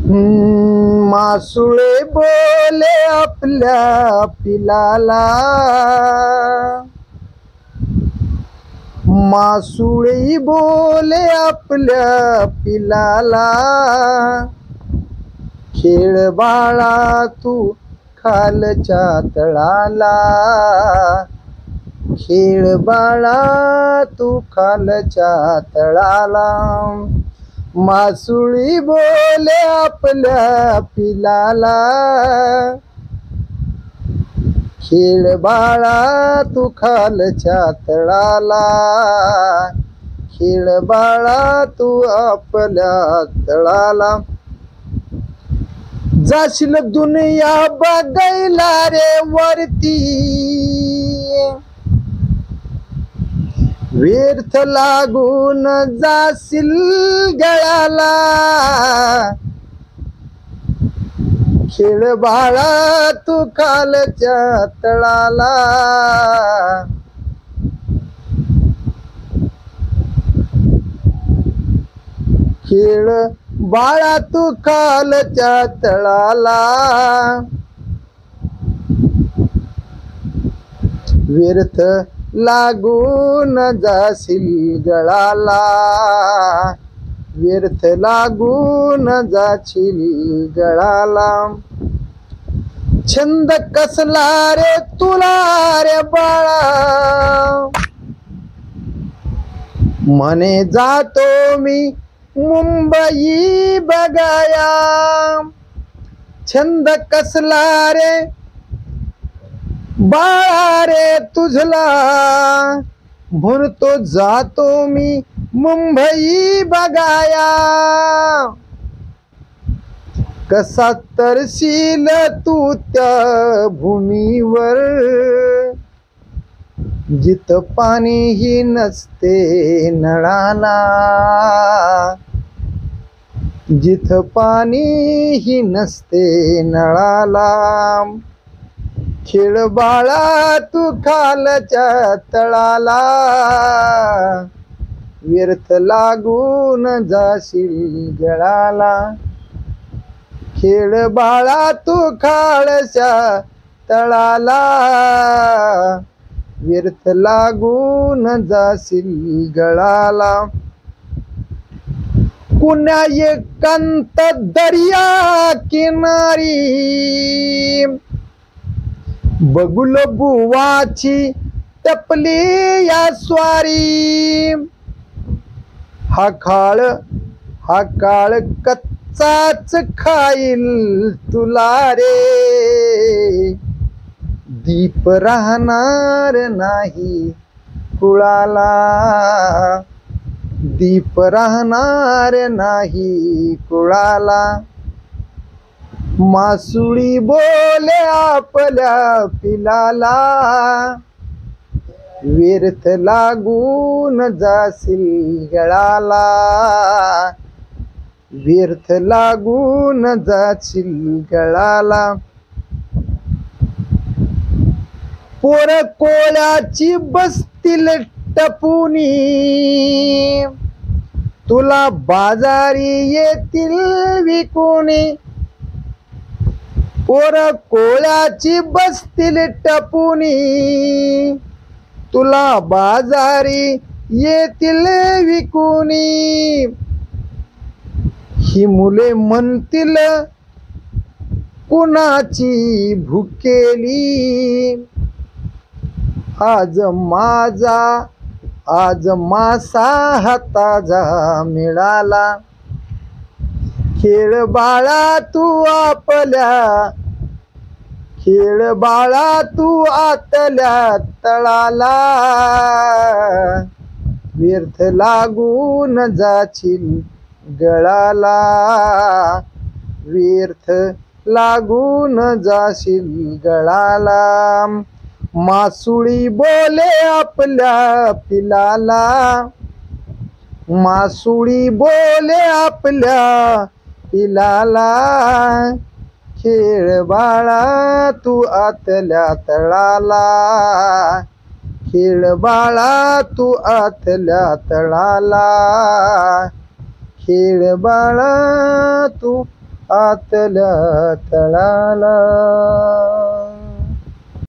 मासुळे बोले आपल्या पिलाला, मासुळे बोले आपल्या पिलाला, खेळ बाळा तू खालच्या तळाला, खेळ बाळा तू खालच्या तळाला. मासुळी बोले आपल्या पिलाला, खेळ बाळा तू खालच्या तळाला, खेळ बाळा तू आपल्या तळाला. जाशील दुनिया बघायला रे वरती, व्यर्थ लागून जाशील गळाला, खेळ बाळा तू खालच्या तळाला, खेळ बाळा तू खालच्या तळाला, व्यर्थ लागून जाशील गळाला, व्यर्थ लागून जाशील गळाला. छंद कसला रे तुला रे बाळा, म्हणे जातो मी मुंबई बघाया. छंद कसला रे बाळा रे तुझला, म्हणतो जातो मी मुंबई बघाया. कसा तरशील तू त्या भूमीवर, जिथं पाणीही नसते नळाला, जिथं पाणीही नसते नळाला. खेळ बाळा तू खालच्या तळाला, व्यर्थ लागून जाशील गळाला. खेळ बाळा तू खालच्या तळाला, व्यर्थ लागून जाशील गळाला. पुण्या एकांत दर्या किनारी, बगुल बुवाची टपली या स्वारी. हा काळ कच्चाच खाईल तुला रे, दीप राहणार नाही कुळाला, दीप राहणार नाही कुळाला. मासुळी बोले आपल्या पिलाला, व्यर्थ लागून जाशील गळाला, व्यर्थ लागून जाशील गळाला. पोर कोळ्याची बसतील टपुनी, तुला बाजारी येतील विकुनी. पोर कोळ्याची बसतील टपुनी, तुला बाजारी येतील विकुनी. ही मुले म्हणतील कुणाची भुकेली, आज मासा हाताचा मिळाला. खेळ बाळा तू आपल्या, खेळ बाळा तू आतल्या तळाला, व्यर्थ लागून जाशील गळाला, व्यर्थ लागून जाशील गळाला. मासुळी बोले आपल्या पिलाला, मासुळी बोले आपल्या पिलाला. खेळ बाळा तू आतल्या तळाला, खेळ बाळा तू आतल्या तळाला, खेळ बाळा तू आतल्या तळाला.